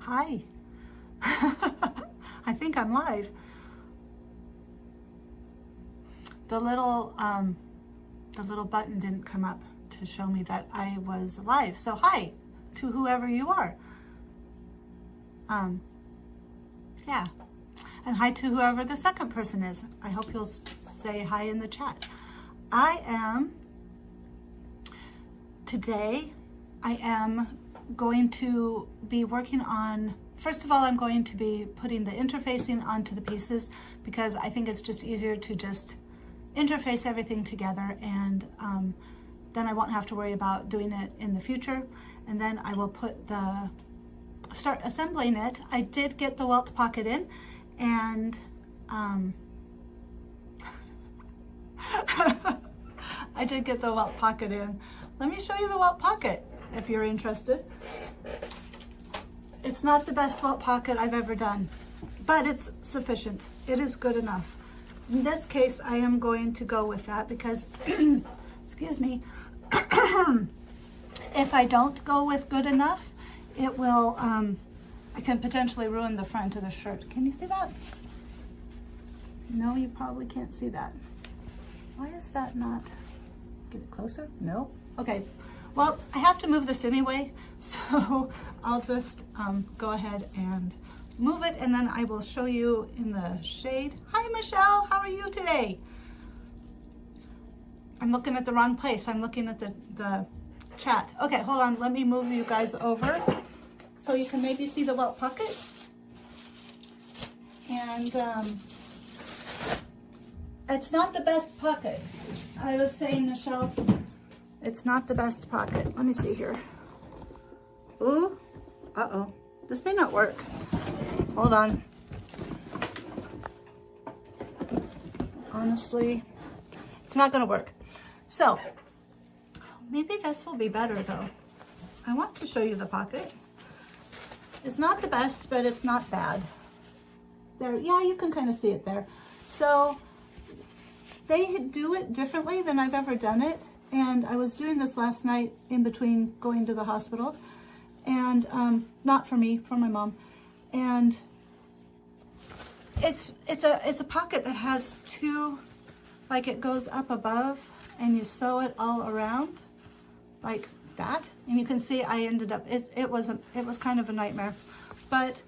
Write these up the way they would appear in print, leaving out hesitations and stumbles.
Hi. I think I'm live. The little button didn't come up to show me that I was live. So hi to whoever you are. Yeah. And hi to whoever the second person is. I hope you'll say hi in the chat. Today I am going to be working on, first of all, I'm going to be putting the interfacing onto the pieces because I think it's just easier to just interface everything together, and then I won't have to worry about doing it in the future. And then I will start assembling it. I did get the welt pocket in, and I did get the welt pocket in. Let me show you the welt pocket if you're interested. It's not the best welt pocket I've ever done, but it's sufficient. It is good enough. In this case, I am going to go with that because, excuse me, if I don't go with good enough, it will, I can potentially ruin the front of the shirt. Can you see that? No, you probably can't see that. Why is that not? Get it closer? No? Okay. Well, I have to move this anyway, so I'll just go ahead and move it, and then I will show you in the shade. Hi, Michelle. How are you today? I'm looking at the wrong place. I'm looking at the chat. Okay, hold on. Let me move you guys over so you can maybe see the welt pocket. And it's not the best pocket. I was saying, Michelle, it's not the best pocket. Let me see here. Ooh, uh-oh. This may not work. Hold on. Honestly, it's not gonna work. So, maybe this will be better though. I want to show you the pocket. It's not the best, but it's not bad. There, yeah, you can kind of see it there. So, they do it differently than I've ever done it. And I was doing this last night in between going to the hospital, and not for me, for my mom. And it's a pocket that has two, like it goes up above, and you sew it all around like that. And you can see I ended up, it was kind of a nightmare, but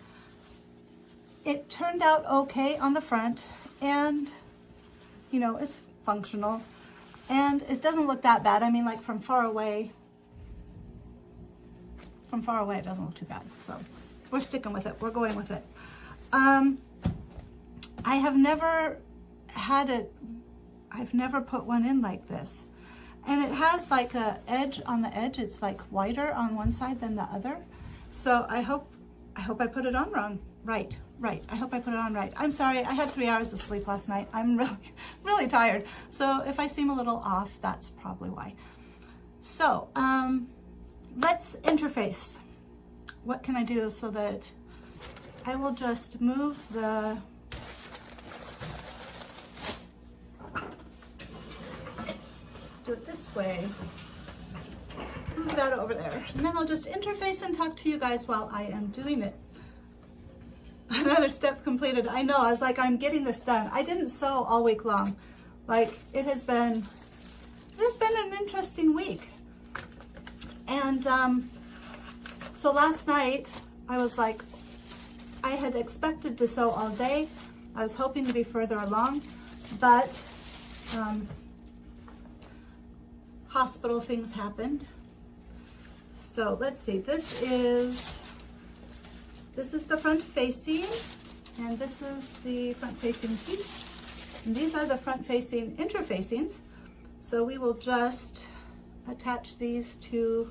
it turned out okay on the front, and you know, it's functional. And it doesn't look that bad. I mean, like from far away, it doesn't look too bad. So we're sticking with it. We're going with it. I have never had it. I've never put one in like this. And it has like a edge on the edge. It's like whiter on one side than the other. So I hope I put it on wrong. Right. I hope I put it on right. I'm sorry, I had 3 hours of sleep last night. I'm really tired. So if I seem a little off, that's probably why. So let's interface. What can I do so that I will just move the, do it this way. Move that over there. And then I'll just interface and talk to you guys while I am doing it. Another step completed. I know, I was like, I'm getting this done. I didn't sew all week long. Like, it has been an interesting week. And so last night, I was like, I had expected to sew all day. I was hoping to be further along, but hospital things happened. So let's see, this is the front facing, and this is the front facing piece. And these are the front facing interfacings. So we will just attach these to,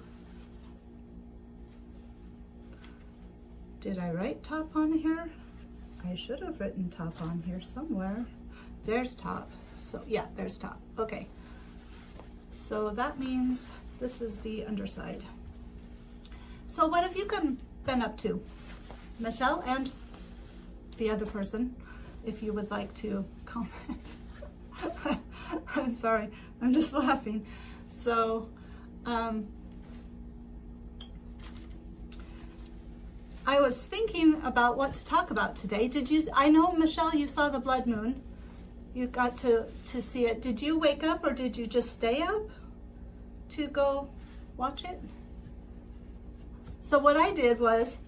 did I write top on here? I should have written top on here somewhere. There's top. So yeah, there's top. Okay. So that means this is the underside. So what have you been up to? Michelle and the other person, if you would like to comment. I'm sorry, I'm just laughing. So I was thinking about what to talk about today. I know, Michelle, you saw the blood moon. You got to see it. Did you wake up or did you just stay up to go watch it? So what I did was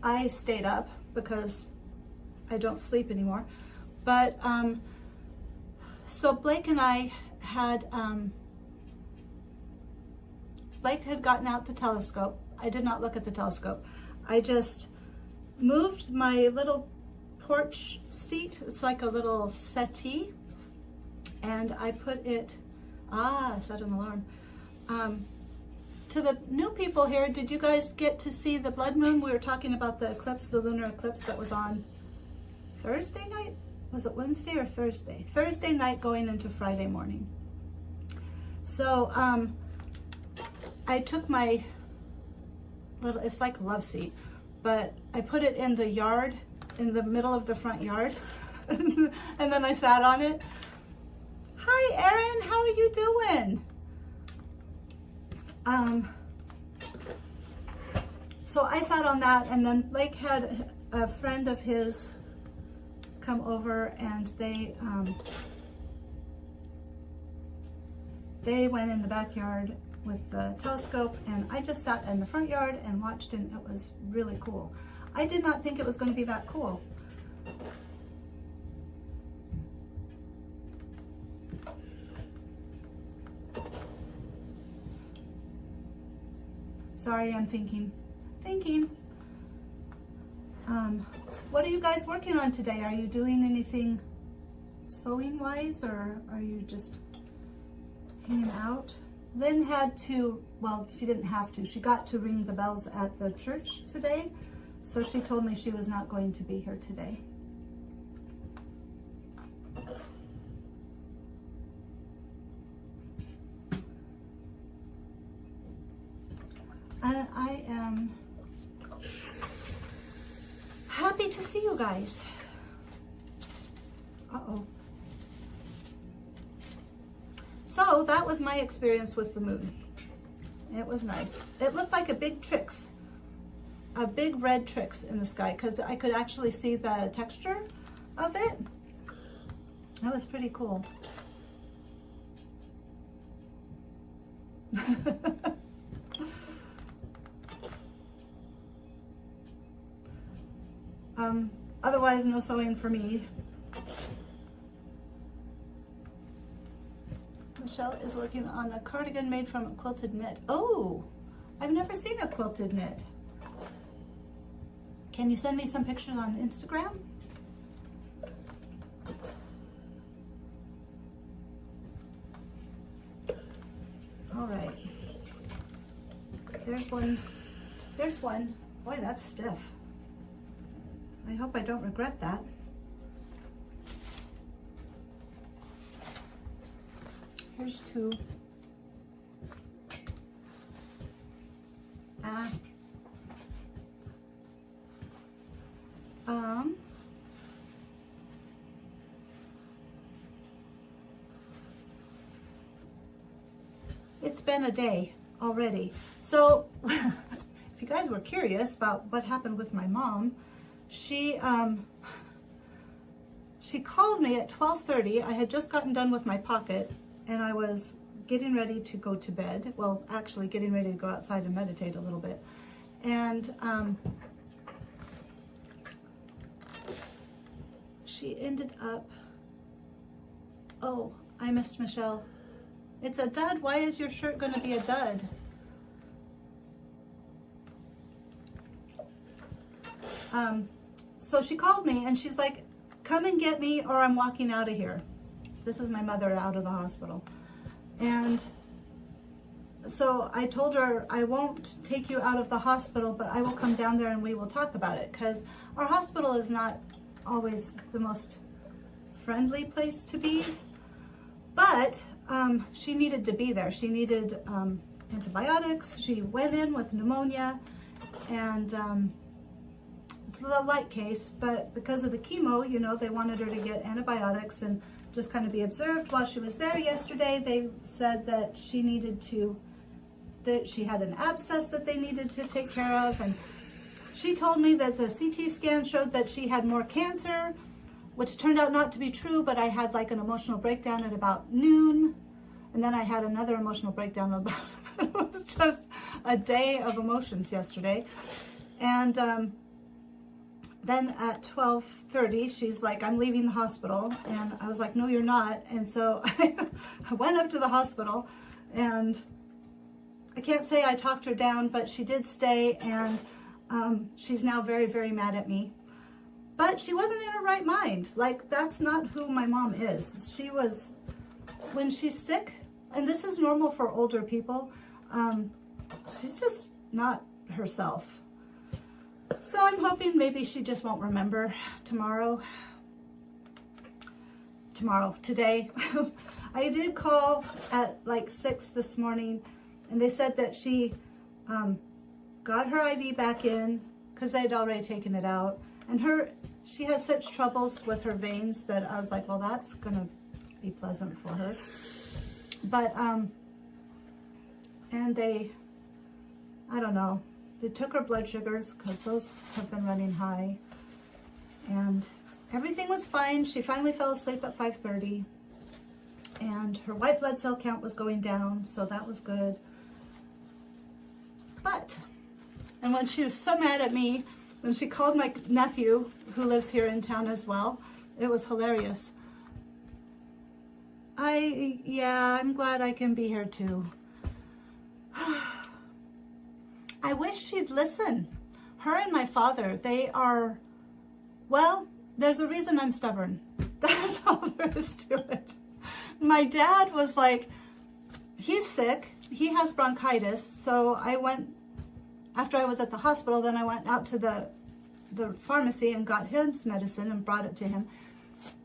I stayed up because I don't sleep anymore. But so Blake and I had, Blake had gotten out the telescope. I did not look at the telescope. I just moved my little porch seat. It's like a little settee. And I put it, set an alarm. To the new people here, did you guys get to see the blood moon? We were talking about the eclipse, the lunar eclipse that was on Thursday night? Was it Wednesday or Thursday? Thursday night going into Friday morning. So I took my little, it's like a love seat, but I put it in the yard, in the middle of the front yard, and then I sat on it. Hi, Erin, how are you doing? So I sat on that, and then Blake had a friend of his come over, and they went in the backyard with the telescope, and I just sat in the front yard and watched, and it was really cool. I did not think it was going to be that cool. Sorry, I'm thinking. What are you guys working on today? Are you doing anything sewing wise, or are you just hanging out? Lynn had to, well, she didn't have to. She got to ring the bells at the church today, so she told me she was not going to be here today. And I am happy to see you guys. Uh-oh. So that was my experience with the moon. It was nice. It looked like a big red Trix in the sky, because I could actually see the texture of it. That was pretty cool. Otherwise, no sewing for me. Michelle is working on a cardigan made from quilted knit. Oh, I've never seen a quilted knit. Can you send me some pictures on Instagram? All right. There's one. There's one. Boy, that's stiff. I hope I don't regret that. Here's two. It's been a day already. So if you guys were curious about what happened with my mom, she called me at 12:30. I had just gotten done with my pocket, and I was getting ready to go to bed. Well, actually getting ready to go outside and meditate a little bit. And she ended up, oh, I missed Michelle. It's a dud. Why is your shirt going to be a dud? So she called me and she's like, come and get me or I'm walking out of here. This is my mother out of the hospital. And so I told her, I won't take you out of the hospital, but I will come down there and we will talk about it, because our hospital is not always the most friendly place to be. But she needed to be there. She needed antibiotics. She went in with pneumonia, and it's a light case, but because of the chemo, you know, they wanted her to get antibiotics and just kind of be observed while she was there. Yesterday, they said that she needed to, that she had an abscess that they needed to take care of, and She told me that the CT scan showed that she had more cancer, which turned out not to be true, but I had like an emotional breakdown at about noon. And then I had another emotional breakdown about, it was just a day of emotions yesterday. And then at 12:30, she's like, I'm leaving the hospital. And I was like, no, you're not. And so I went up to the hospital, and I can't say I talked her down, but she did stay, and she's now very, very mad at me. But she wasn't in her right mind. Like, that's not who my mom is. She was, when she's sick, and this is normal for older people, she's just not herself. So I'm hoping maybe she just won't remember today. I did call at like 6 this morning, and they said that she got her IV back in because they'd already taken it out. And she has such troubles with her veins that I was like, well, that's gonna be pleasant for her. But, and I don't know, they took her blood sugars because those have been running high, and everything was fine. She finally fell asleep at 5:30, and her white blood cell count was going down, so that was good. But, and when she was so mad at me, when she called my nephew, who lives here in town as well, it was hilarious. I'm glad I can be here too. I wish she'd listen. Her and my father, they are, well, there's a reason I'm stubborn. That's all there is to it. My dad was like, he's sick. He has bronchitis. So I went, after I was at the hospital, then I went out to the pharmacy and got his medicine and brought it to him.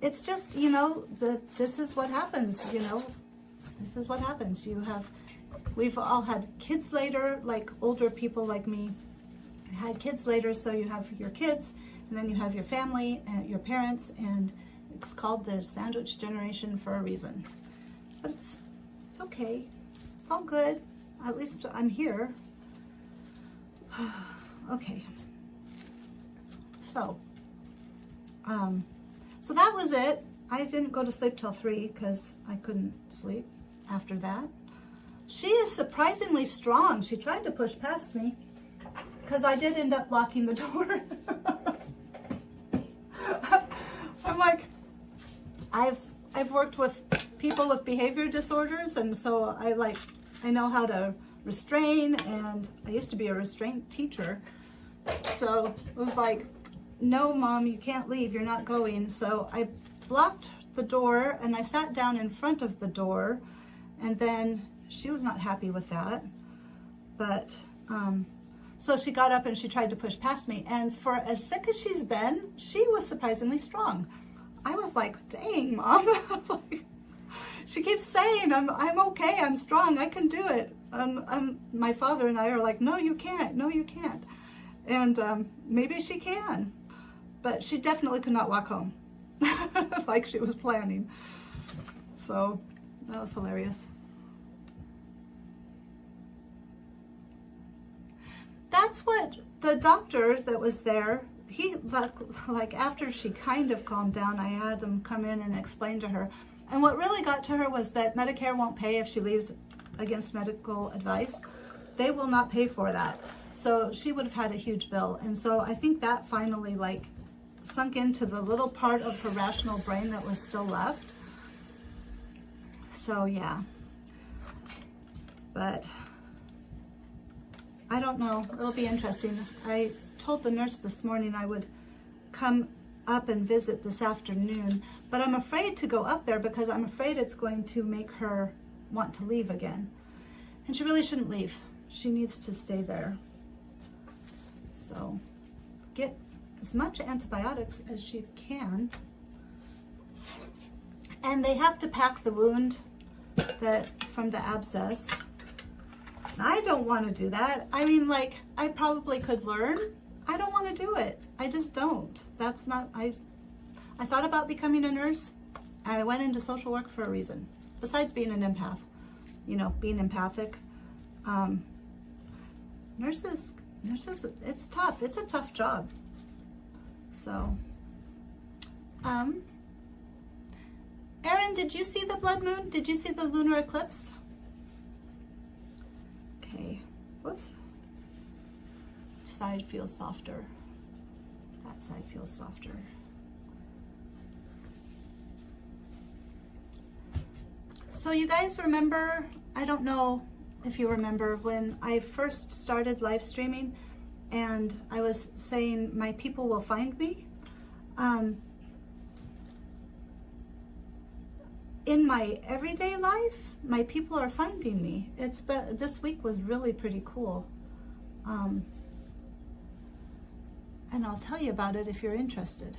It's just, this is what happens, This is what happens. We've all had kids later, like older people like me had kids later, so you have your kids, and then you have your family and your parents, and it's called the sandwich generation for a reason. But it's okay. It's all good. At least I'm here. Okay. So that was it. I didn't go to sleep till 3 because I couldn't sleep after that. She is surprisingly strong. She tried to push past me because I did end up blocking the door. I'm like, I've worked with people with behavior disorders, and so I know how to restrain, and I used to be a restraint teacher. So it was like, no, Mom, you can't leave. You're not going. So I blocked the door, and I sat down in front of the door, and then she was not happy with that. But so she got up and she tried to push past me. And for as sick as she's been, she was surprisingly strong. I was like, dang, Mom. She keeps saying, I'm okay. I'm strong. I can do it. My father and I are like, no, you can't. No, you can't. And maybe she can. But she definitely could not walk home like she was planning. So that was hilarious. That's what the doctor that was there, he, like after she kind of calmed down, I had them come in and explain to her. And what really got to her was that Medicare won't pay if she leaves against medical advice. They will not pay for that. So she would have had a huge bill. And so I think that finally sunk into the little part of her rational brain that was still left. So yeah. But I don't know. It'll be interesting. I told the nurse this morning I would come up and visit this afternoon, but I'm afraid to go up there because I'm afraid it's going to make her want to leave again. And she really shouldn't leave. She needs to stay there. So get as much antibiotics as she can. And they have to pack the wound from the abscess. I don't want to do that. I mean, I probably could learn. I don't want to do it. I just don't. That's not, I thought about becoming a nurse, and I went into social work for a reason. Besides being an empath, being empathic. Nurses it's tough. It's a tough job. So, Erin, did you see the blood moon? Did you see the lunar eclipse? Okay, whoops. Which side feels softer? That side feels softer. So you guys remember, I don't know if you remember, when I first started live streaming and I was saying my people will find me. In my everyday life, my people are finding me. This week was really pretty cool. And I'll tell you about it if you're interested.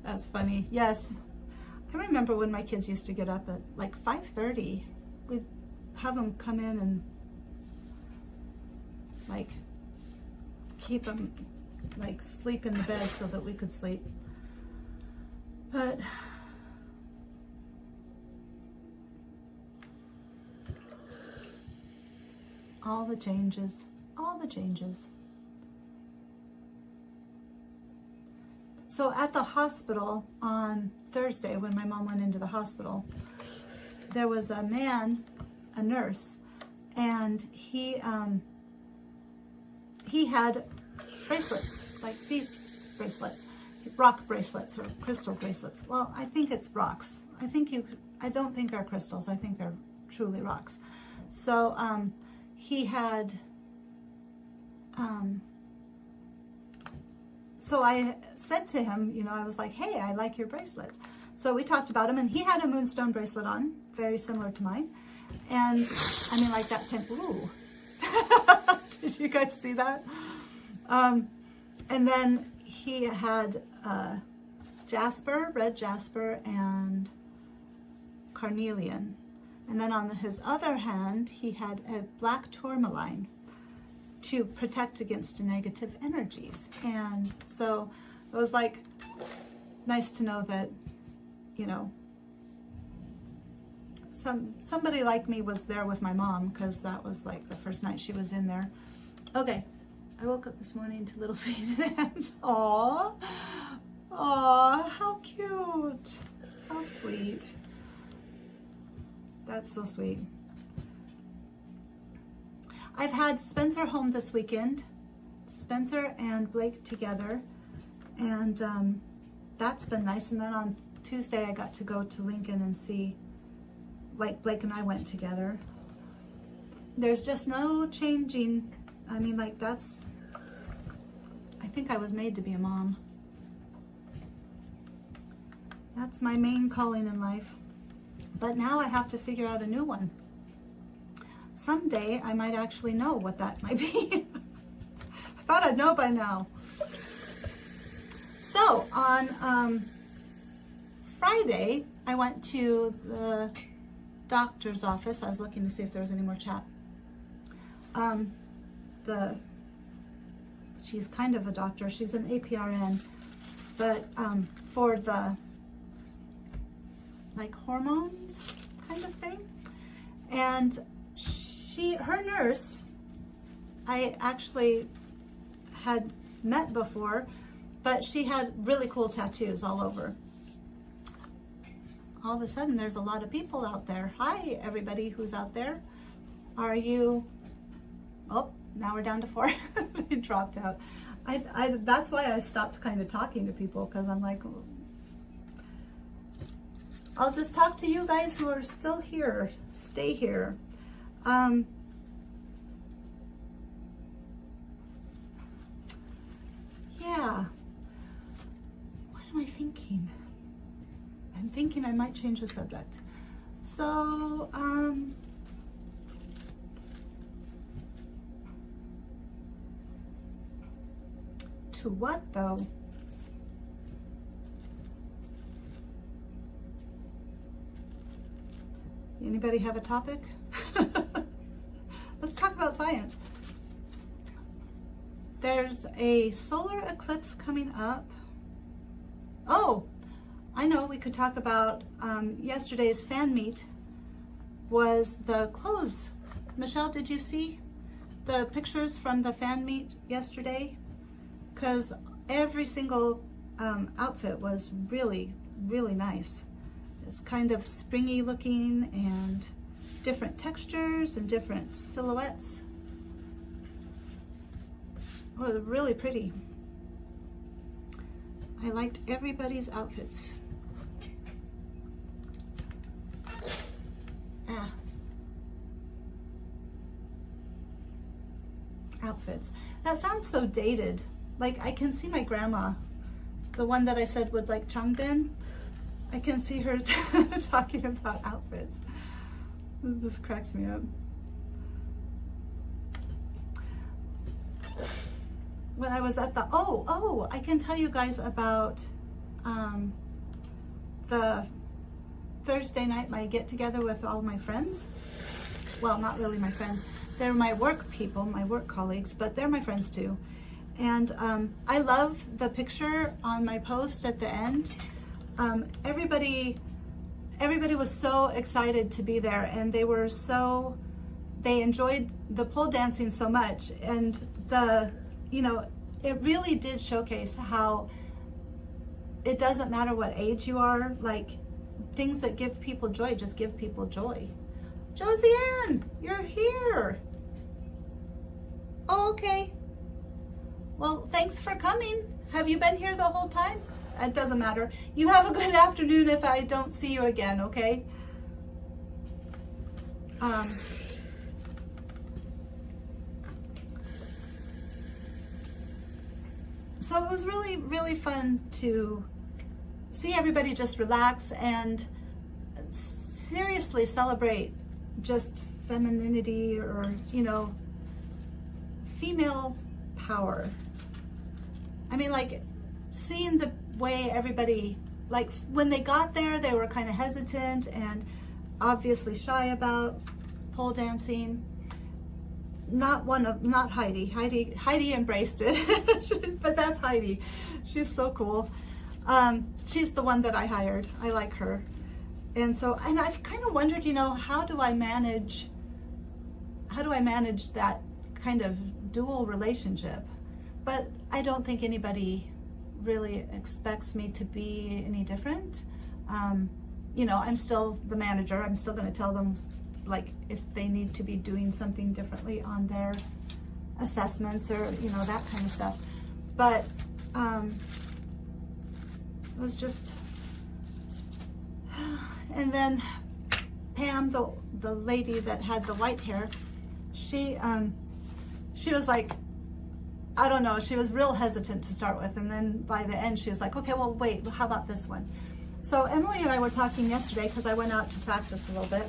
That's funny. Yes. I remember when my kids used to get up at like 5:30. We'd have them come in and like keep them like sleep in the bed so that we could sleep. But all the changes, all the changes. So at the hospital on Thursday, when my mom went into the hospital, there was a man, a nurse, and he had bracelets, like these bracelets, rock bracelets or crystal bracelets. Well, I think it's rocks. I don't think they're crystals. I think they're truly rocks. So he had, so I said to him, you know, I was like, hey, I like your bracelets. So we talked about them, and he had a moonstone bracelet on, very similar to mine. And I mean, like that same, ooh. Did you guys see that? And then he had jasper, red jasper, and carnelian. And then on his other hand, he had a black tourmaline to protect against negative energies. And so it was like nice to know that, you know, somebody like me was there with my mom, because that was like the first night she was in there. Okay, I woke up this morning to little feet and hands. Aww, aww, how cute, how sweet. That's so sweet. I've had Spencer home this weekend, Spencer and Blake together, and that's been nice. And then on Tuesday I got to go to Lincoln and see, like Blake and I went together. There's just no changing. I mean, like that's, I think I was made to be a mom. That's my main calling in life. But now I have to figure out a new one. Someday I might actually know what that might be. I thought I'd know by now. So on Friday, I went to the doctor's office. I was looking to see if there was any more chat. She's kind of a doctor. She's an APRN, but for the like hormones kind of thing. And her nurse, I actually had met before, but she had really cool tattoos all over. All of a sudden, there's a lot of people out there. Hi, everybody who's out there. Are you, oh, now we're down to 4. They dropped out. That's why I stopped kind of talking to people, because I'm like, I'll just talk to you guys who are still here. Stay here. Yeah. What am I thinking? I'm thinking I might change the subject. So, to what though? Anybody have a topic? Let's talk about science. There's a solar eclipse coming up. Oh, I know we could talk about yesterday's fan meet was the clothes. Michelle, did you see the pictures from the fan meet yesterday? Because every single outfit was really, really nice. It's kind of springy looking and different textures and different silhouettes. Oh, it was really pretty. I liked everybody's outfits. Outfits. That sounds so dated. Like, I can see my grandma, the one that I said would like Changbin. I can see her talking about outfits. It just cracks me up. When I was at the, I can tell you guys about the Thursday night, my get together with all my friends. Well, not really my friends. They're my work people, my work colleagues, but they're my friends too. And I love the picture on my post at the end. Everybody was so excited to be there, and they enjoyed the pole dancing so much. And it really did showcase how it doesn't matter what age you are, like things that give people joy just give people joy. Josiane, you're here. Oh, okay. Well, thanks for coming. Have you been here the whole time? It doesn't matter. You have a good afternoon if I don't see you again, okay? So it was really, really fun to see everybody just relax and seriously celebrate just femininity, or, female power. I mean, like, seeing the way everybody, like, when they got there, they were kind of hesitant and obviously shy about pole dancing. Not Heidi. Heidi embraced it, but that's Heidi. She's so cool. She's the one that I hired. I like her. And I've kind of wondered, how do I manage that kind of dual relationship? But I don't think anybody really expects me to be any different. I'm still the manager. I'm still going to tell them, like, if they need to be doing something differently on their assessments, or, that kind of stuff. But it was just, and then Pam, the lady that had the white hair, she was like, I don't know, she was real hesitant to start with, and then by the end she was like, okay, well, wait, how about this one? So Emily and I were talking yesterday, because I went out to practice a little bit.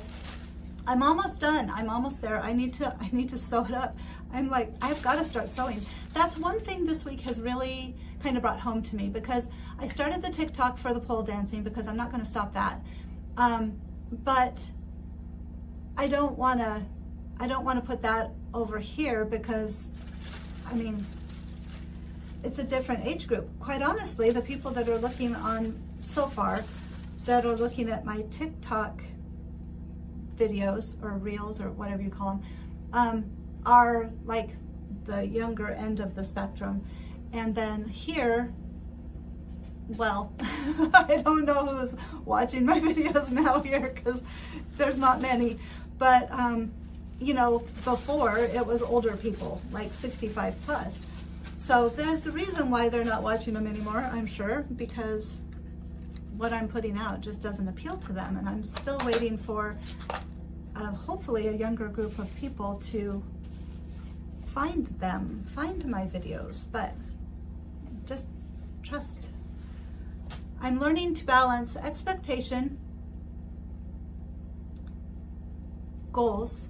I'm almost done. I'm almost there. I need to sew it up. I'm like, I've got to start sewing. That's one thing this week has really kind of brought home to me, because I started the TikTok for the pole dancing, because I'm not going to stop that. But I don't want to put that over here, because I mean, it's a different age group. Quite honestly, the people that are looking on so far, that are looking at my TikTok videos or reels or whatever you call them, are like the younger end of the spectrum. And then here, well, I don't know who's watching my videos now here, because there's not many, but before it was older people, like 65 plus. So there's a reason why they're not watching them anymore, I'm sure, because what I'm putting out just doesn't appeal to them. And I'm still waiting for hopefully a younger group of people to find my videos, but just trust. I'm learning to balance expectation, goals,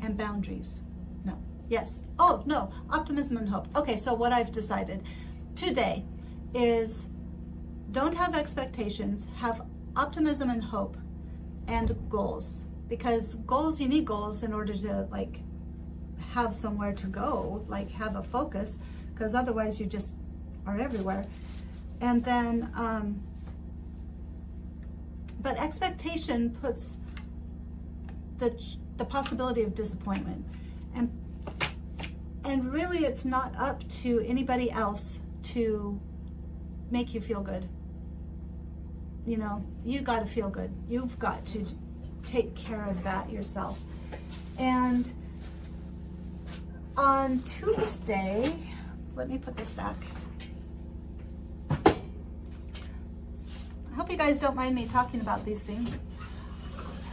and boundaries. No, yes. Oh, no, optimism and hope. Okay, so what I've decided today is don't have expectations, have optimism and hope, and goals. Because goals, you need goals in order to, like, have somewhere to go, like have a focus, because otherwise you just are everywhere. And then But expectation puts the possibility of disappointment. And really it's not up to anybody else to make you feel good. You know, you got to feel good. You've got to take care of that yourself. And on Tuesday, let me put this back. I hope you guys don't mind me talking about these things.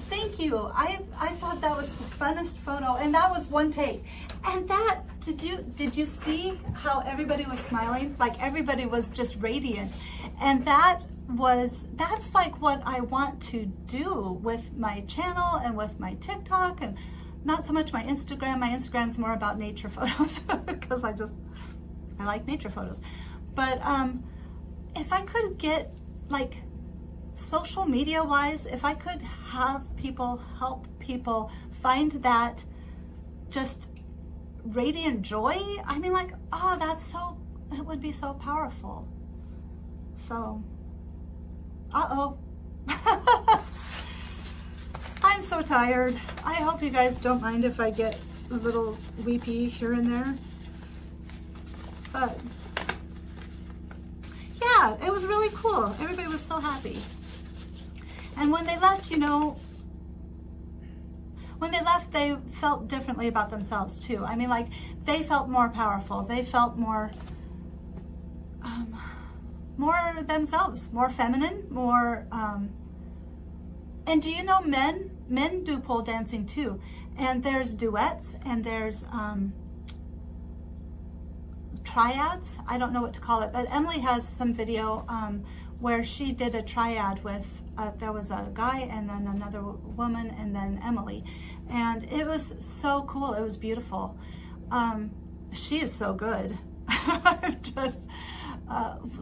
Thank you. I thought that was the funnest photo, and that was one take. And that, did you see how everybody was smiling? Like everybody was just radiant. And that's like what I want to do with my channel and with my TikTok, and not so much my Instagram. My Instagram's more about nature photos because I like nature photos. But if I could get, like, social media wise, if I could have people help people find that just radiant joy, I mean, like, oh, it would be so powerful. So, I'm so tired. I hope you guys don't mind if I get a little weepy here and there. But yeah, it was really cool. Everybody was so happy. And when they left, you know, when they left, they felt differently about themselves too. I mean, like, they felt more powerful. They felt more themselves, more feminine, more, and do you know men do pole dancing too. And there's duets and there's triads. I don't know what to call it, but Emily has some video where she did a triad with, there was a guy and then another woman and then Emily. And it was so cool. It was beautiful. She is so good.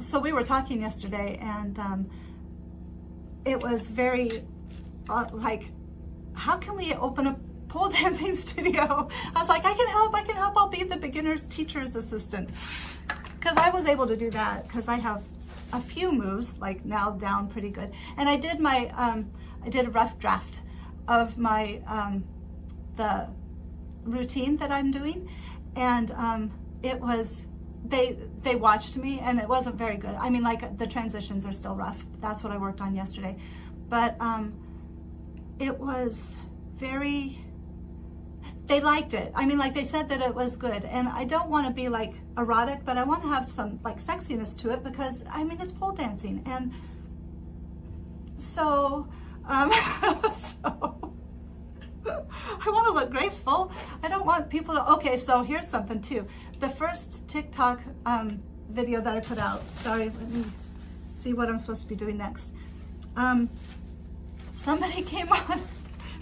So we were talking yesterday, and it was very like, how can we open a pole dancing studio? I was like, I can help, I'll be the beginner's teacher's assistant. Because I was able to do that, because I have a few moves, like now down pretty good. And I did my, I did a rough draft of my, the routine that I'm doing. And it was, they watched me, and it wasn't very good. I mean, like, the transitions are still rough. That's what I worked on yesterday. But it was very, they liked it. I mean, like, they said that it was good. And I don't want to be like erotic, but I want to have some like sexiness to it, because I mean, it's pole dancing. And so, I want to look graceful. I don't want people to, okay, so here's something too. The first TikTok video that I put out, sorry, let me see what I'm supposed to be doing next. Somebody came on,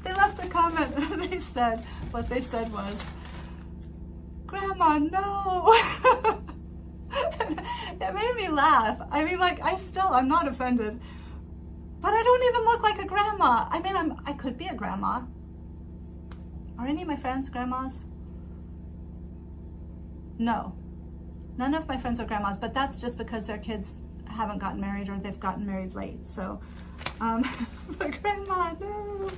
they left a comment, and they said, what they said was, Grandma, no. It made me laugh. I mean, like, I'm not offended, but I don't even look like a grandma. I mean, I could be a grandma. Are any of my friends grandmas? No. None of my friends are grandmas, but that's just because their kids haven't gotten married, or they've gotten married late. So, but grandma, no.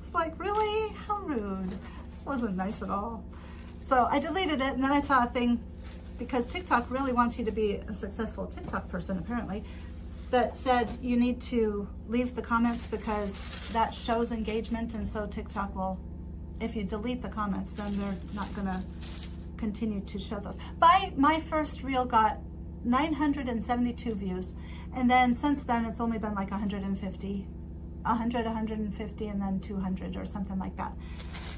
It's like, really? How rude. It wasn't nice at all. So I deleted it, and then I saw a thing, because TikTok really wants you to be a successful TikTok person, apparently, that said you need to leave the comments, because that shows engagement, and so TikTok will, if you delete the comments, then they're not gonna continue to show those. My first reel got 972 views, and then since then it's only been like 150, 150, and then 200 or something like that.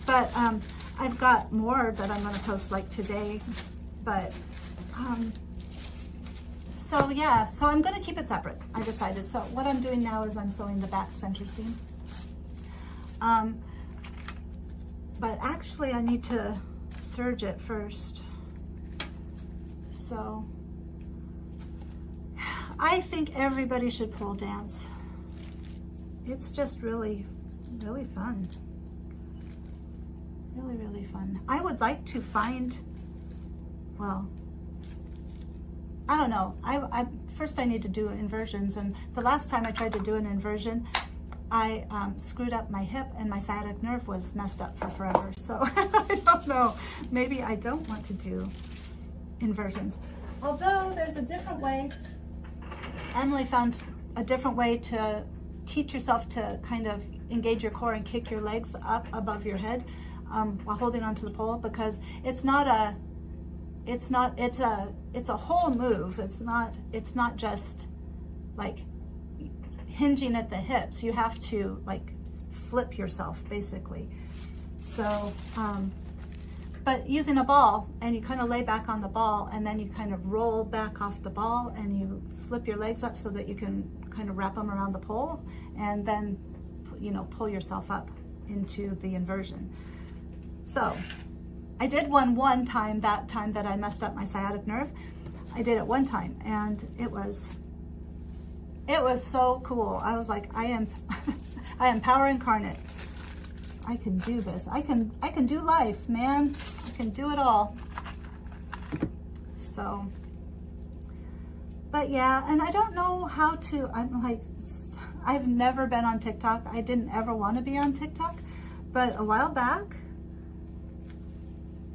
But I've got more that I'm gonna post like today. But so yeah, so I'm gonna keep it separate, I decided. So what I'm doing now is I'm sewing the back center seam. But actually I need to serge it first. So I think everybody should pole dance. It's just really, really fun. Really, really fun. I would like to find, well, I don't know. First I need to do inversions, and the last time I tried to do an inversion, I screwed up my hip and my sciatic nerve was messed up for forever. So I don't know. Maybe I don't want to do inversions. Although there's a different way. Emily found a different way to teach yourself to kind of engage your core and kick your legs up above your head while holding onto the pole, because it's a whole move. It's not just like hinging at the hips. You have to like flip yourself basically. So but using a ball, and you kind of lay back on the ball, and then you kind of roll back off the ball, and you flip your legs up so that you can kind of wrap them around the pole, and then, you know, pull yourself up into the inversion. So I did one time, that time that I messed up my sciatic nerve. I did it one time, and it was so cool. I was like, I am power incarnate. I can do this. I can do life, man. I can do it all. So, but yeah, and I don't know how to, I've never been on TikTok. I didn't ever want to be on TikTok, but a while back,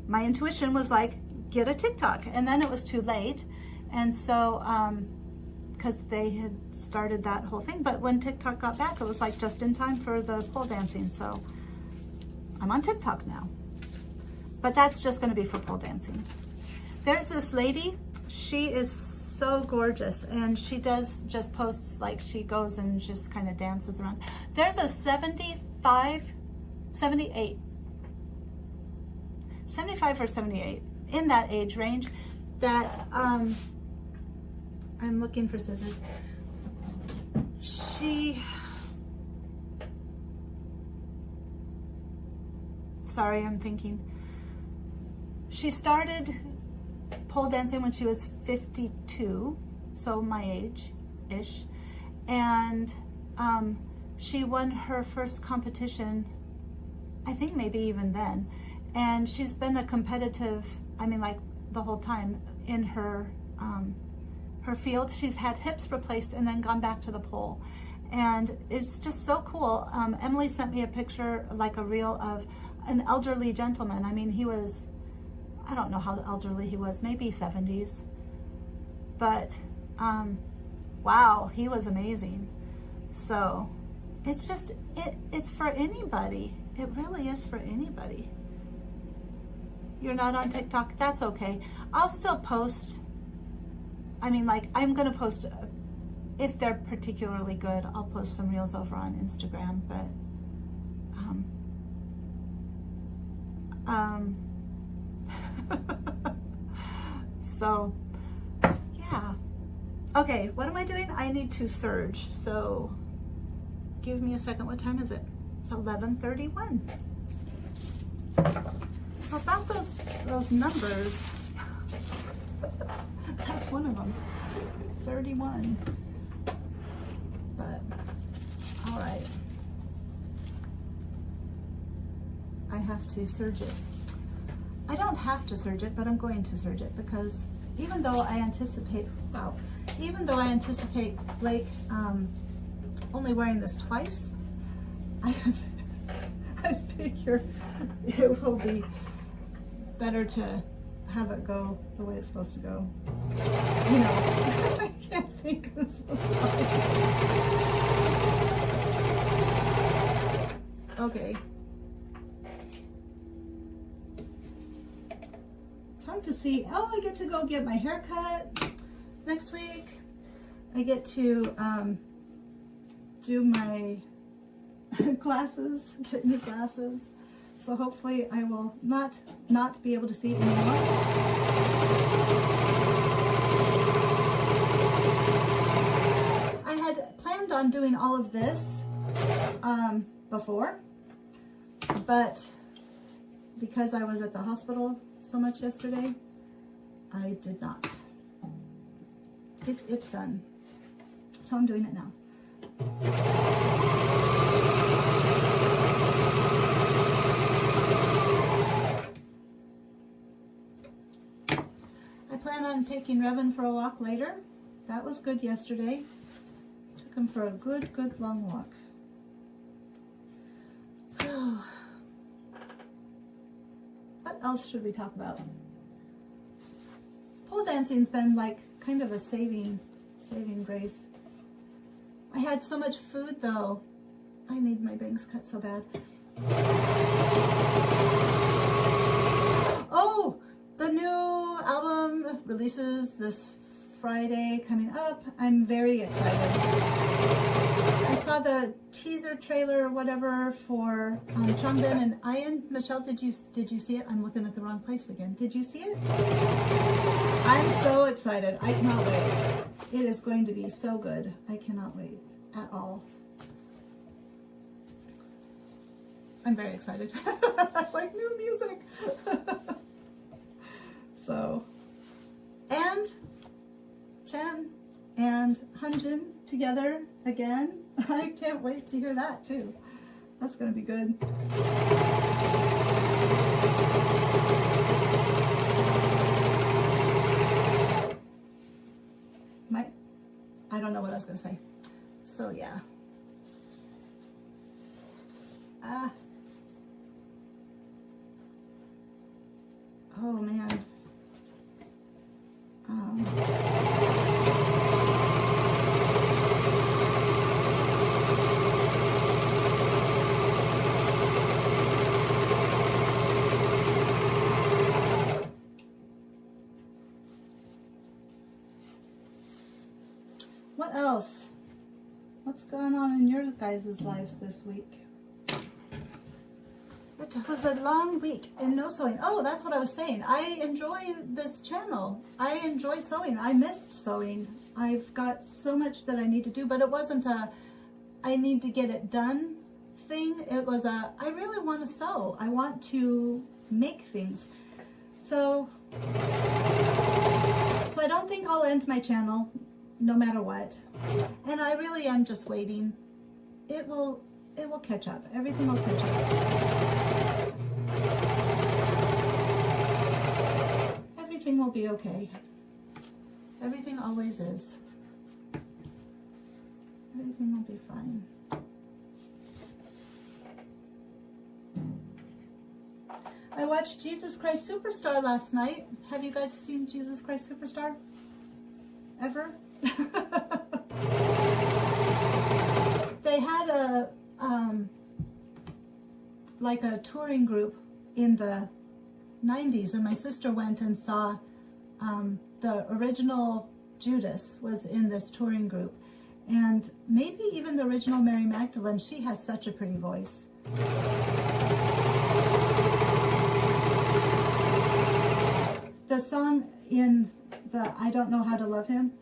my intuition was like, get a TikTok. And then it was too late. And so, because they had started that whole thing, but when TikTok got back, it was like just in time for the pole dancing. So I'm on TikTok now, but that's just going to be for pole dancing. There's this lady, she is so gorgeous, and she does just posts like she goes and just kind of dances around. There's a 75 or 78 in that age range that I'm looking for scissors. Sorry, I'm thinking. She started pole dancing when she was 52, so my age-ish, and she won her first competition, I think maybe even then, and she's been a competitive, I mean, like the whole time in her field. She's had hips replaced and then gone back to the pole, and it's just so cool. Emily sent me a picture, like a reel of an elderly gentleman. I mean, he was, I don't know how elderly he was, maybe 70s, but wow, he was amazing. So it's just, it's for anybody. It really is for anybody. You're not on TikTok, that's okay. I'll still post. I mean, like, I'm gonna post, if they're particularly good, I'll post some reels over on Instagram, but so yeah. Okay, what am I doing? I need to surge, so give me a second. What time is it? It's 11:31. So about those numbers, that's one of them, 31. But all right, I have to serge it. I don't have to serge it, but I'm going to serge it, because even though I anticipate, Blake only wearing this twice, I figure it will be better to have it go the way it's supposed to go. You know, I can't think, I'm so sorry. Okay. It's hard to see. Oh, I get to go get my hair cut next week. I get to do my glasses, get new glasses. So hopefully I will not be able to see it anymore. I had planned on doing all of this before, but because I was at the hospital so much yesterday, I did not get it done. So I'm doing it now. I plan on taking Revan for a walk later. That was good yesterday. Took him for a good long walk. else should we talk about? Pole dancing's been like kind of a saving grace. I had so much food though. I need my bangs cut so bad. Oh, the new album releases this Friday coming up. I'm very excited. I saw the teaser trailer or whatever for Changbin and Ian. Michelle, did you see it? I'm looking at the wrong place again. Did you see it? I'm so excited. I cannot wait. It is going to be so good. I cannot wait at all. I'm very excited. I like new music. So, and Chen and Hyunjin together again. I can't wait to hear that too. That's gonna be good. I don't know what I was gonna say. So yeah. Oh man. What else? What's going on in your guys' lives this week? It was a long week and no sewing. Oh, that's what I was saying. I enjoy this channel. I enjoy sewing. I missed sewing. I've got so much that I need to do, but it wasn't a I need to get it done thing. It was a I really want to sew. I want to make things. So I don't think I'll end my channel no matter what. And I really am just waiting. It will catch up. Everything will catch up. Everything will be okay. Everything always is. Everything will be fine. I watched Jesus Christ Superstar last night. Have you guys seen Jesus Christ Superstar? Ever? They had a like a touring group in the 90s, and my sister went and saw the original Judas was in this touring group, and maybe even the original Mary Magdalene. She has such a pretty voice. The song in the I Don't Know How to Love Him,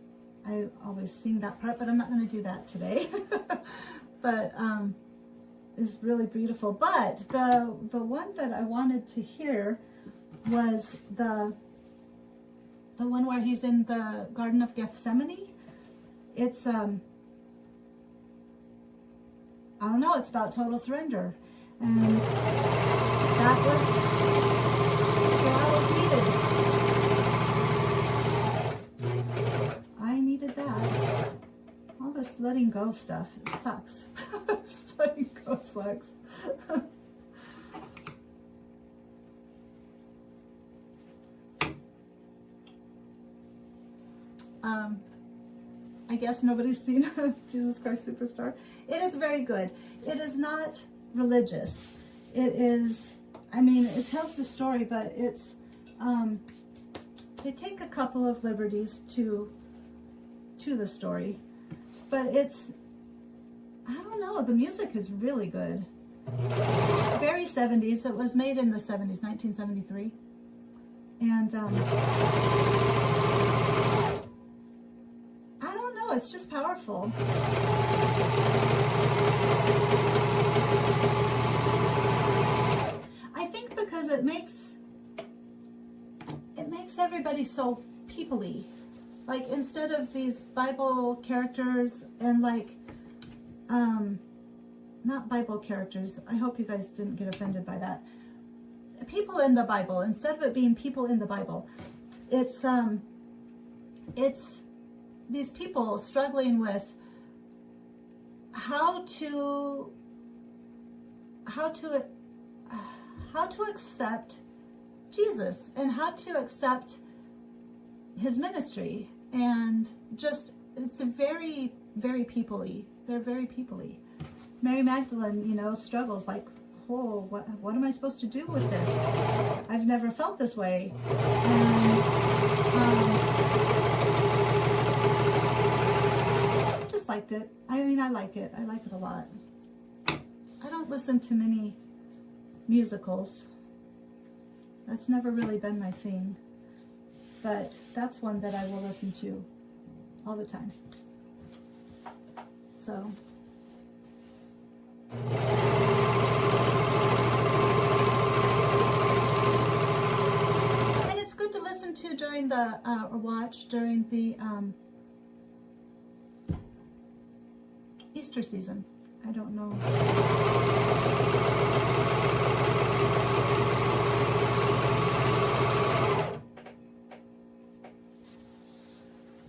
I always sing that part, but I'm not going to do that today. But is really beautiful. But the one that I wanted to hear was the one where he's in the Garden of Gethsemane. It's I don't know, it's about total surrender, and that was needed. I needed that. All this letting go stuff, it sucks. Letting go sucks. I guess nobody's seen Jesus Christ Superstar. It is very good. It is not religious. It is, I mean, it tells the story, but it's, they take a couple of liberties to the story, but it's, I don't know, the music is really good. Very 70s. It was made in the 70s, 1973. And I don't know, it's just powerful. I think because it makes everybody so people-y. Like, instead of these Bible characters and like, not Bible characters, I hope you guys didn't get offended by that. People in the Bible, instead of it being people in the Bible, it's these people struggling with how to accept Jesus and how to accept his ministry. And just, it's a very, very people-y. They're very people-y. Mary Magdalene, you know, struggles like, oh, what am I supposed to do with this? I've never felt this way. And I just liked it. I mean, I like it. I like it a lot. I don't listen to many musicals. That's never really been my thing. But that's one that I will listen to all the time. So. And it's good to listen to during the, or watch during the Easter season. I don't know.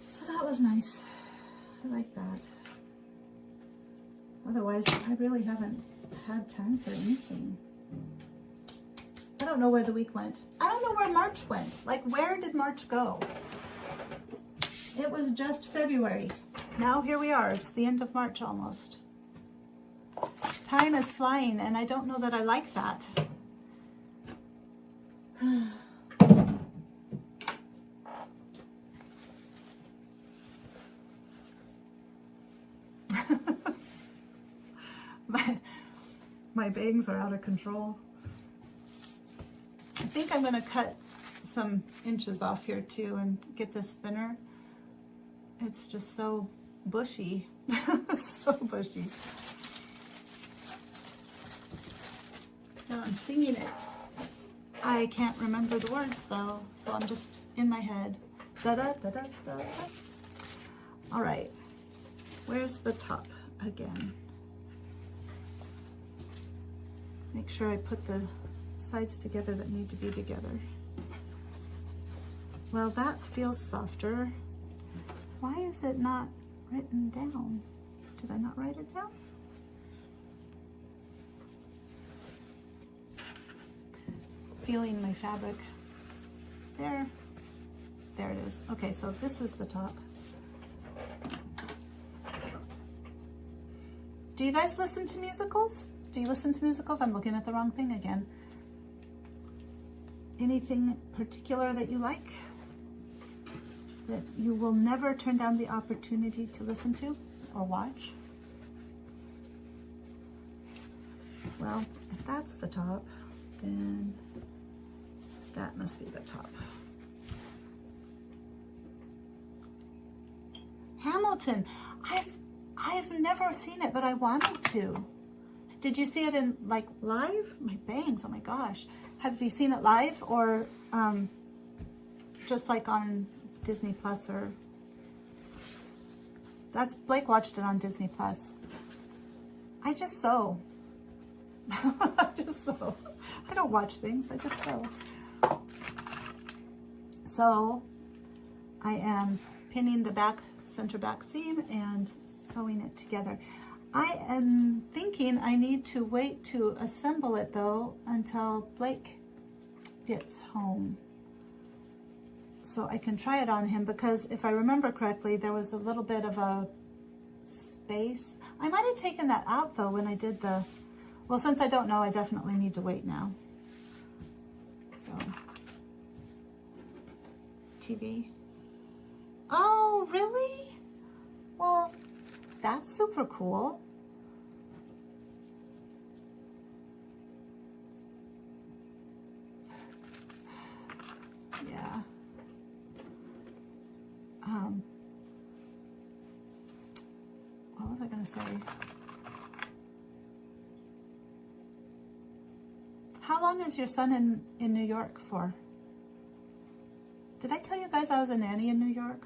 So that was nice. I like that. Otherwise, I really haven't had time for anything. I don't know where the week went. I don't know where March went. Like, where did March go? It was just February. Now here we are. It's the end of March almost. Time is flying, and I don't know that I like that. My bangs are out of control. I think I'm going to cut some inches off here too and get this thinner. It's just so bushy. So bushy. Now I'm singing it. I can't remember the words though, so I'm just in my head. Da da da da da. All right. Where's the top again? Make sure I put the sides together that need to be together. Well, that feels softer. Why is it not written down? Did I not write it down? Feeling my fabric. There it is. Okay, so this is the top. Do you guys listen to musicals? Do you listen to musicals? I'm looking at the wrong thing again. Anything particular that you like? That you will never turn down the opportunity to listen to or watch? Well, if that's the top, then that must be the top. Hamilton. I've never seen it, but I wanted to. Did you see it in like live? My bangs, oh my gosh. Have you seen it live or just like on Disney Plus or? That's, Blake watched it on Disney Plus. I just sew. I just sew. I don't watch things, I just sew. So I am pinning the back, center back seam and sewing it together. I am thinking I need to wait to assemble it though until Blake gets home. So I can try it on him because if I remember correctly, there was a little bit of a space. I might have taken that out though when I did the, well, since I don't know, I definitely need to wait now. So, TV. Oh, really? Well, that's super cool. Yeah. What was I going to say? How long is your son in New York for? Did I tell you guys I was a nanny in New York?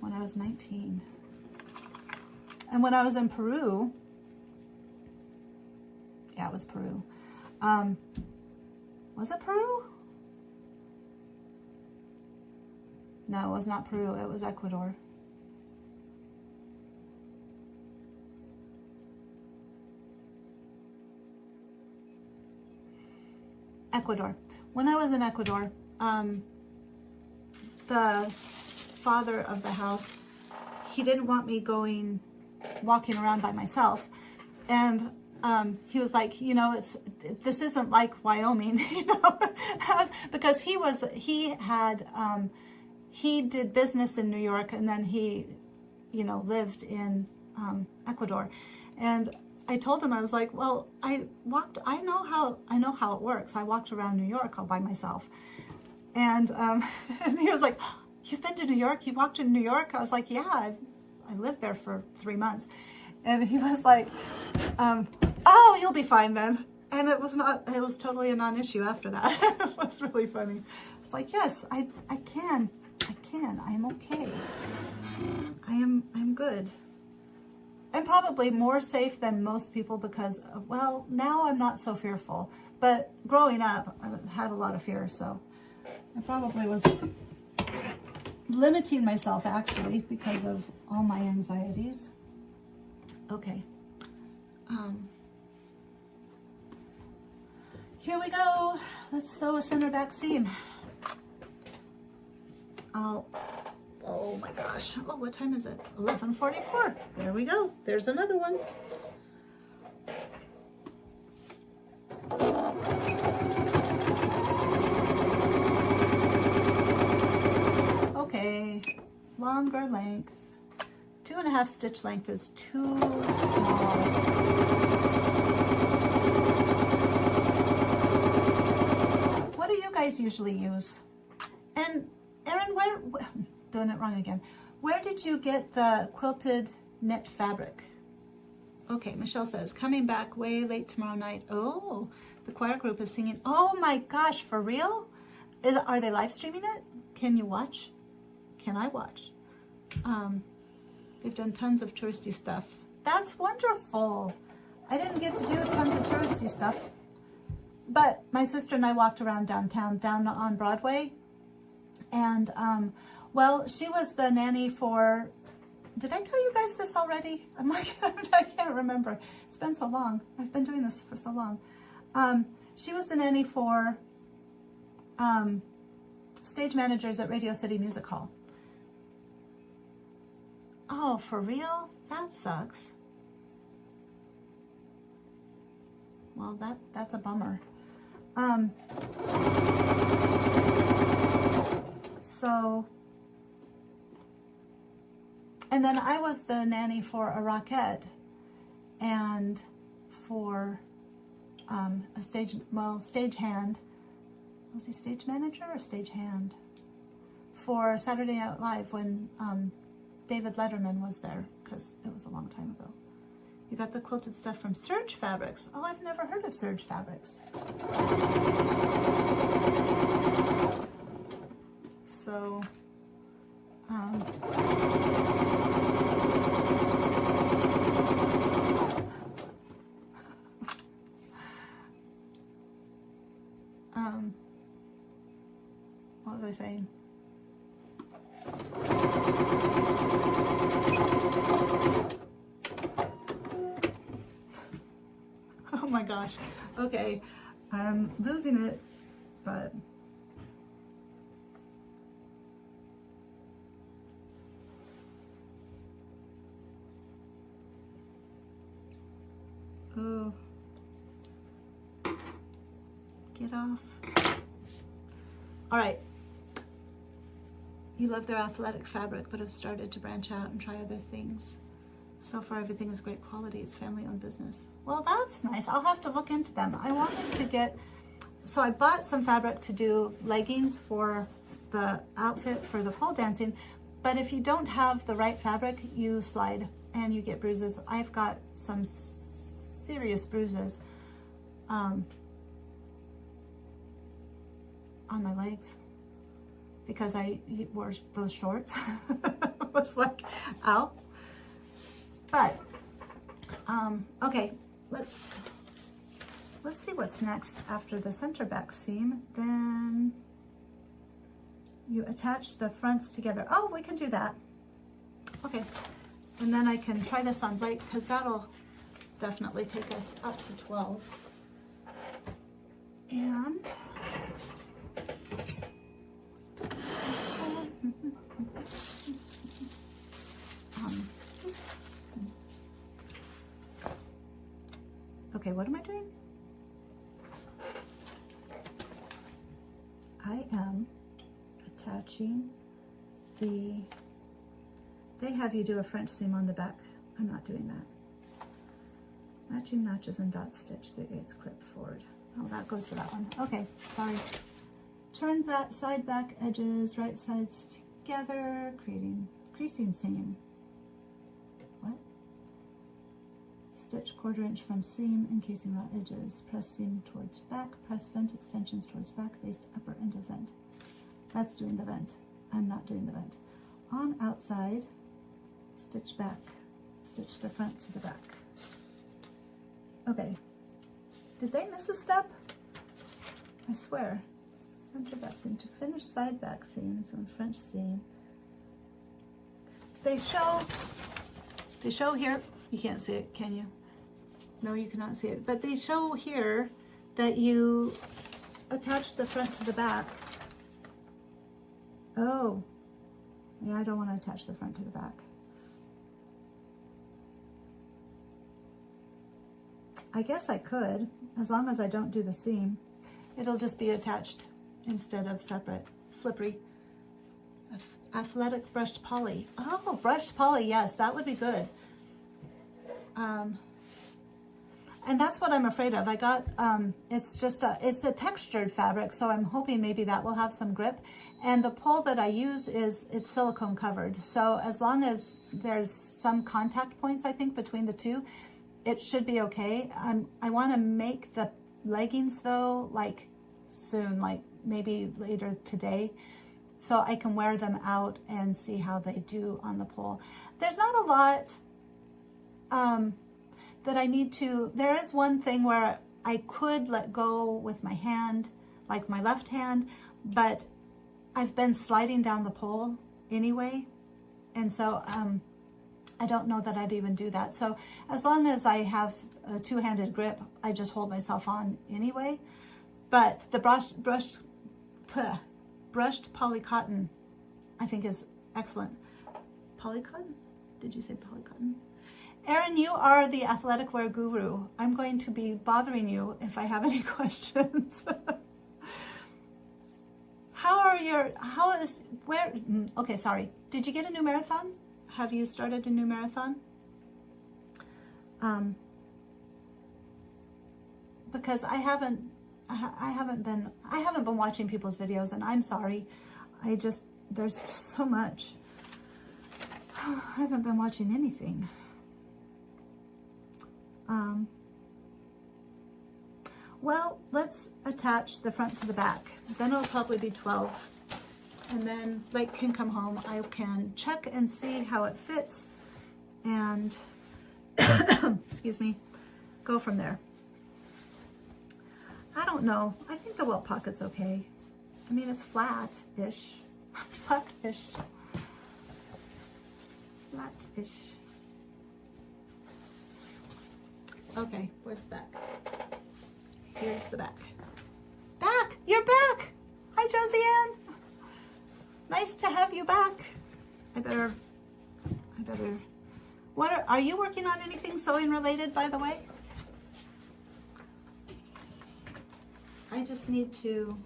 When I was 19. And when I was in Peru, yeah, it was Peru. Was it Peru? No, it was not Peru, it was Ecuador. Ecuador. when I was in Ecuador, the father of the house, he didn't want me walking around by myself. And he was like, you know, this isn't like Wyoming, you know, because he did business in New York, and then he, you know, lived in Ecuador. And I told him, I was like, well, I know how it works. I walked around New York all by myself. And and he was like, you've been to New York? You walked in New York? I was like, yeah, I lived there for 3 months. And he was like, oh, you'll be fine then. And it was totally a non-issue after that. It was really funny. It's like, yes, I can, I'm okay. I'm good. I'm probably more safe than most people because, well, now I'm not so fearful. But growing up, I had a lot of fear, so I probably was limiting myself actually because of all my anxieties. Okay. Here we go. Let's sew a center back seam. Oh my gosh. Oh, what time is it? 11:44. There we go. There's another one. Okay. Longer length. 2.5 stitch length is too small. What do you guys usually use? And Erin, doing it wrong again. Where did you get the quilted knit fabric? Okay, Michelle says, coming back way late tomorrow night. Oh, the choir group is singing. Oh my gosh, for real? Are they live streaming it? Can you watch? Can I watch? They've done tons of touristy stuff. That's wonderful. I didn't get to do tons of touristy stuff, but my sister and I walked around downtown, down on Broadway. And, well, she was the nanny for, did I tell you guys this already? I'm like, I can't remember. It's been so long. I've been doing this for so long. She was the nanny for stage managers at Radio City Music Hall. Oh, for real? That sucks. Well, that's a bummer. So, and then I was the nanny for a Rockette and for a stagehand. Was he stage manager or stagehand? For Saturday Night Live when David Letterman was there, because it was a long time ago. You got the quilted stuff from Serge Fabrics. Oh, I've never heard of Serge Fabrics. So, what was I saying? Oh my gosh. Okay, I'm losing it, but oh, get off. All right. You love their athletic fabric, but have started to branch out and try other things. So far, everything is great quality. It's family-owned business. Well, that's nice. I'll have to look into them. I wanted to get, so I bought some fabric to do leggings for the outfit for the pole dancing, but if you don't have the right fabric, you slide and you get bruises. I've got some serious bruises on my legs because I wore those shorts. It was like, ow. But, okay, let's see what's next after the center back seam. Then you attach the fronts together. Oh, we can do that. Okay, and then I can try this on Blake because that'll definitely take us up to 12. And Okay, what am I doing? I am attaching the, they have you do a French seam on the back. I'm not doing that. Matching notches and dot stitch 3/8 clip forward. Oh, that goes to that one. Okay, sorry. Turn back, side back edges, right sides together, creasing seam. What? Stitch 1/4 inch from seam, encasing raw edges. Press seam towards back, press vent extensions towards back, based upper end of vent. That's doing the vent. I'm not doing the vent. On outside, stitch back, stitch the front to the back. Okay, did they miss a step? I swear. Center back seam to finish side back seam, so in French seam. They show here, you can't see it, can you? No, you cannot see it, but they show here that you attach the front to the back. Oh, yeah, I don't want to attach the front to the back. I guess I could, as long as I don't do the seam. It'll just be attached instead of separate. Slippery. Athletic brushed poly. Oh, brushed poly, yes, that would be good. And that's what I'm afraid of. I got, it's a textured fabric, so I'm hoping maybe that will have some grip. And the pole that I use it's silicone covered. So as long as there's some contact points, I think, between the two, it should be okay. I want to make the leggings though, like soon, like maybe later today, so I can wear them out and see how they do on the pole. There's not a lot that I need to, there is one thing where I could let go with my hand, like my left hand, but I've been sliding down the pole anyway, and so I don't know that I'd even do that. So as long as I have a two-handed grip, I just hold myself on anyway. But the brushed polycotton, I think, is excellent. Polycotton? Did you say polycotton? Erin, you are the athletic wear guru. I'm going to be bothering you if I have any questions. Okay, sorry. Did you get a new marathon? Have you started a new marathon? Because I haven't been watching people's videos, and I'm sorry. There's just so much. I haven't been watching anything. Well, let's attach the front to the back. Then it'll probably be 12. And then Blake can come home. I can check and see how it fits and, excuse me, go from there. I don't know. I think the welt pocket's okay. I mean, it's flat-ish. Flat-ish. Flat-ish. Okay, where's the back? Here's the back. Back! You're back! Hi, Josiane! Nice to have you back. I better, are you working on anything sewing related, by the way? I just need to,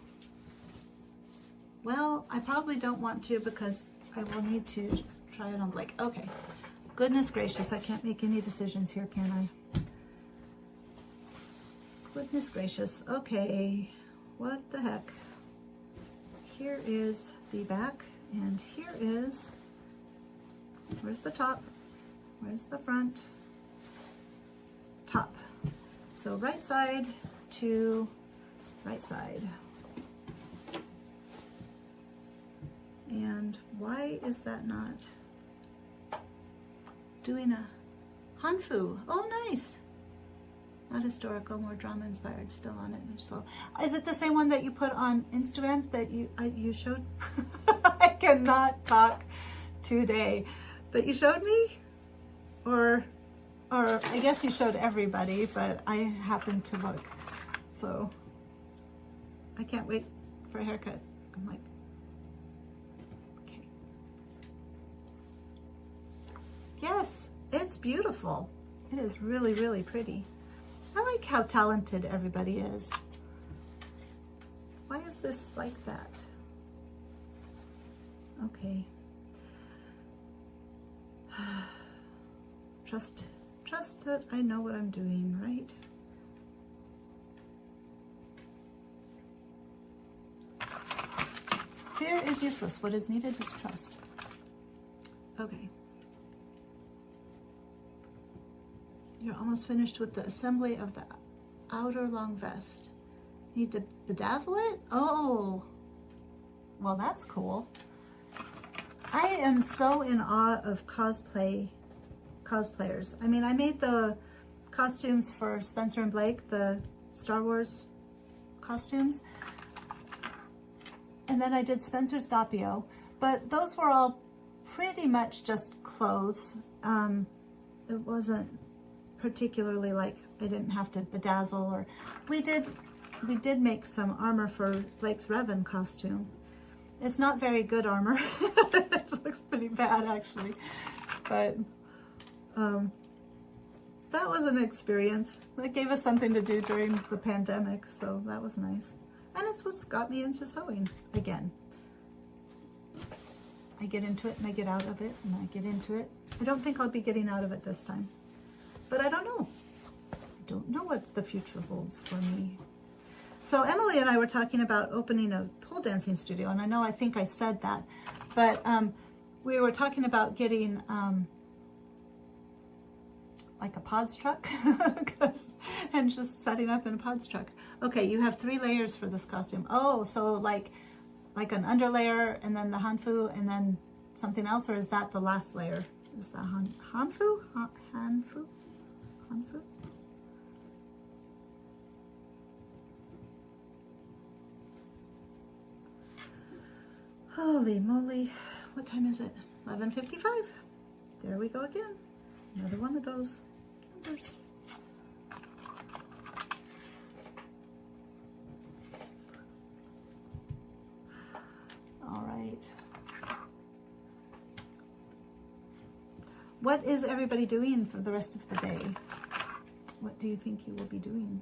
well, I probably don't want to because I will need to try it on Blake. Okay, goodness gracious, I can't make any decisions here, can I? Goodness gracious. Okay, what the heck? Here is the back, and here is, where's the top? Where's the front? Top. So right side to right side. And why is that not doing a hanfu? Oh, nice. Not historical, more drama inspired, still on it. So, is it the same one that you put on Instagram that you showed? I cannot talk today. That you showed me? Or I guess you showed everybody, but I happened to look. So, I can't wait for a haircut. I'm like, okay. Yes, it's beautiful. It is really, really pretty. I like how talented everybody is. Why is this like that? Okay. Trust that I know what I'm doing, right? Fear is useless. What is needed is trust. Okay. You're almost finished with the assembly of the outer long vest. Need to bedazzle it? Oh, well, that's cool. I am so in awe of cosplayers. I mean, I made the costumes for Spencer and Blake, the Star Wars costumes. And then I did Spencer's Doppio, but those were all pretty much just clothes. It wasn't particularly like I didn't have to bedazzle, or we did make some armor for Blake's Revan costume. It's not very good armor. It looks pretty bad actually, but that was an experience. It gave us something to do during the pandemic, so that was nice. And it's what's got me into sewing again. I get into it and I get out of it and I get into it. I don't think I'll be getting out of it this time, but I don't know. I don't know what the future holds for me. So Emily and I were talking about opening a pole dancing studio, and I think I said that, but we were talking about getting like a pods truck and just setting up in a pods truck. Okay, you have 3 layers for this costume. Oh, so like an underlayer and then the hanfu and then something else, or is that the last layer? Is that hanfu? Hanfu? Hanfu? Holy moly, what time is it? 11:55. There we go again. Another one of those numbers. All right. What is everybody doing for the rest of the day? What do you think you will be doing?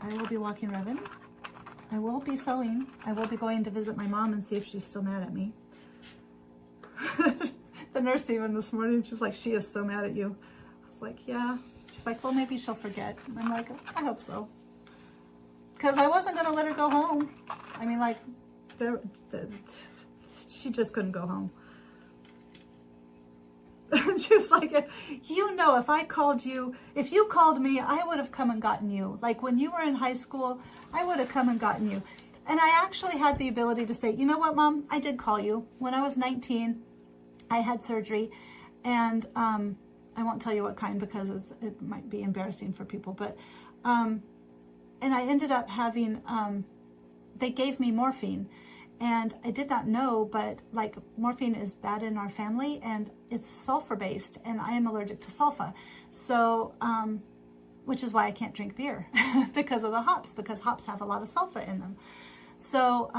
I will be walking Revan. I will be sewing. I will be going to visit my mom and see if she's still mad at me. The nurse even this morning, she's like, she is so mad at you. I was like, yeah. She's like, well, maybe she'll forget. And I'm like, I hope so. Because I wasn't going to let her go home. I mean, like, she just couldn't go home. She was like, you know, if I called you, if you called me, I would have come and gotten you. Like when you were in high school, I would have come and gotten you. And I actually had the ability to say, you know what, Mom, I did call you. When I was 19, I had surgery, and I won't tell you what kind because it might be embarrassing for people, but, and I ended up having, they gave me morphine. And I did not know, but like morphine is bad in our family and it's sulfur based and I am allergic to sulfa. So, which is why I can't drink beer because of the hops, because hops have a lot of sulfa in them. So,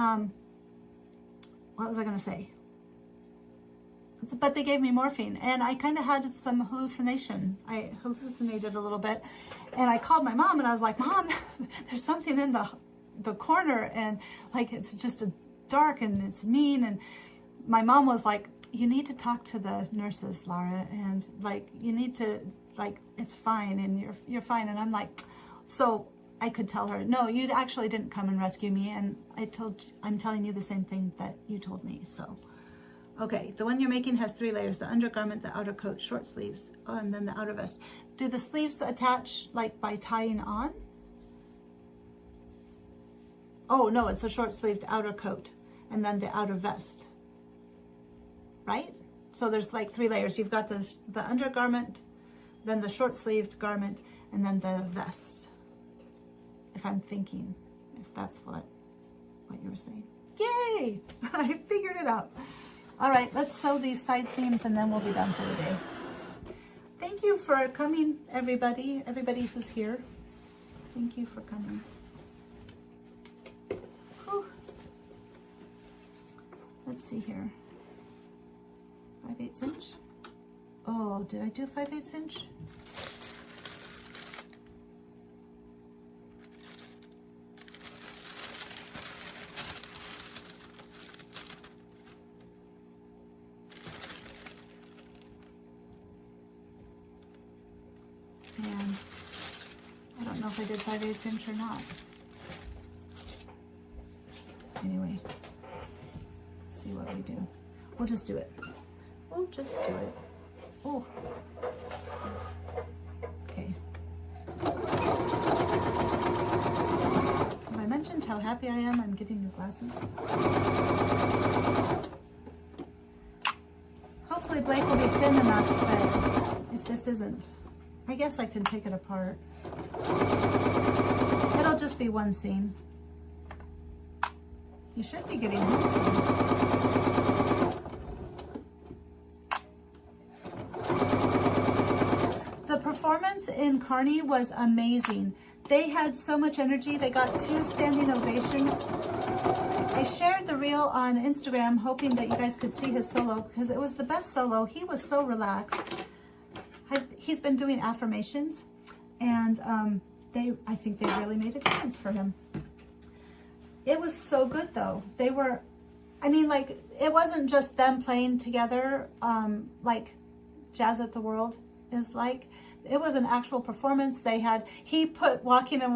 what was I going to say? But they gave me morphine and I kind of had some hallucination. I hallucinated a little bit and I called my mom and I was like, Mom, there's something in the corner and like, it's just a dark and it's mean. And my mom was like, you need to talk to the nurses, Lara, and like you need to, like, it's fine and you're fine. And I'm like, so I could tell her, no, you actually didn't come and rescue me, and I'm telling you the same thing that you told me. So okay, the one you're making has 3 layers: the undergarment, the outer coat, short sleeves, and then the outer vest. Do the sleeves attach like by tying on? Oh no, it's a short sleeved outer coat and then the outer vest, right? So there's like 3 layers. You've got the undergarment, then the short sleeved garment, and then the vest. If I'm thinking, if that's what you were saying. Yay! I figured it out. All right, let's sew these side seams and then we'll be done for the day. Thank you for coming, everybody who's here. Thank you for coming. Let's see here. 5/8 inch. Oh, did I do 5/8 inch? And I don't know if I did 5/8 inch or not. Anyway, let's see what we do. We'll just do it. We'll just do it. Oh. Okay. Have I mentioned how happy I am I'm getting new glasses? Hopefully Blake will be thin enough that if this isn't, I guess I can take it apart. It'll just be one seam. You should be getting home soon. The performance in Carney was amazing. They had so much energy. They got 2 standing ovations. I shared the reel on Instagram hoping that you guys could see his solo because it was the best solo. He was so relaxed. He's been doing affirmations, and I think they really made a difference for him. It was so good though. They were, I mean, like, it wasn't just them playing together like Jazz at the World is like. It was an actual performance. He put walking on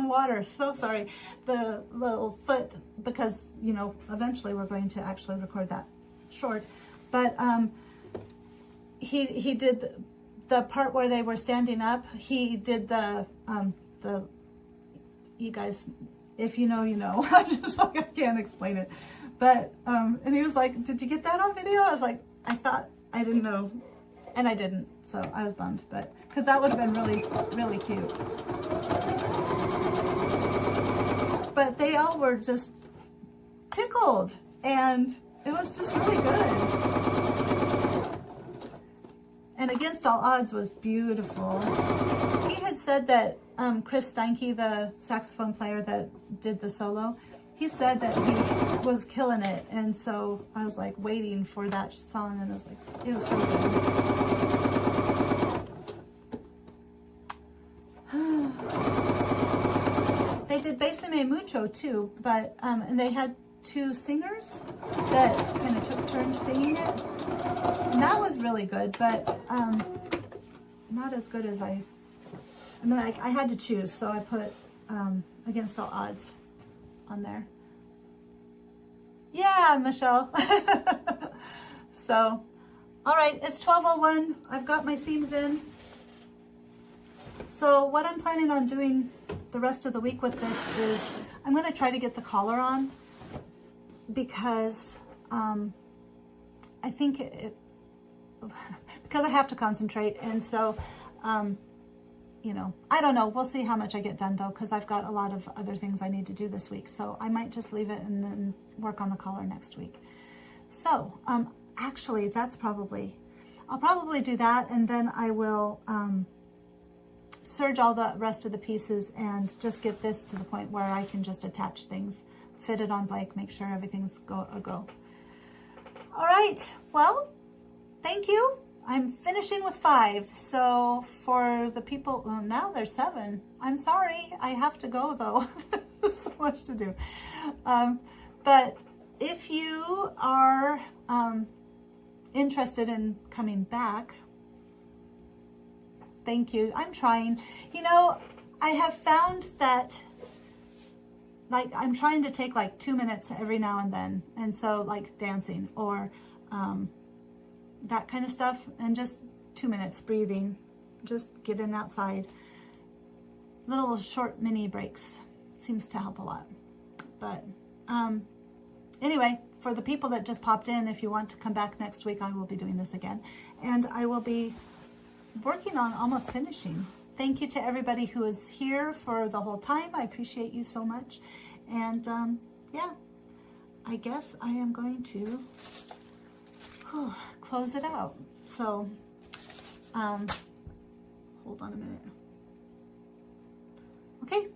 water, so sorry, the little foot, because, you know, eventually we're going to actually record that short, but he did the part where they were standing up. He did the you guys, if you know, you know. I'm just like, I can't explain it. But, and he was like, did you get that on video? I was like, I thought, I didn't know. And I didn't, so I was bummed, but, because that would have been really, really cute. But they all were just tickled, and it was just really good. And Against All Odds was beautiful. He had said that Chris Steinke, the saxophone player that did the solo, he said that he was killing it, and so I was like waiting for that song, and I was like, it was so good. They did Besame Mucho too, but and they had 2 singers that kind of took turns singing it, and that was really good, but not as good as I mean, I had to choose, so I put Against All Odds on there. Yeah, Michelle. So, all right, it's 12:01. I've got my seams in. So what I'm planning on doing the rest of the week with this is I'm going to try to get the collar on, because I think because I have to concentrate, and so you know, I don't know. We'll see how much I get done though, because I've got a lot of other things I need to do this week. So I might just leave it and then work on the collar next week. So actually, I'll probably do that, and then I will serge all the rest of the pieces and just get this to the point where I can just attach things, fit it on Blake, make sure everything's a go. All right. Well, thank you. I'm finishing with 5, so for the people, well, now there's 7. I'm sorry, I have to go though. There's so much to do. But if you are interested in coming back, thank you. I'm trying. You know, I have found that, like, I'm trying to take like 2 minutes every now and then, and so like dancing or that kind of stuff, and just 2 minutes breathing, just getting outside. Little short mini breaks seems to help a lot. But anyway, for the people that just popped in, if you want to come back next week, I will be doing this again, and I will be working on almost finishing. Thank you to everybody who is here for the whole time. I appreciate you so much. And yeah, I guess I am going to close it out. So hold on a minute. Okay.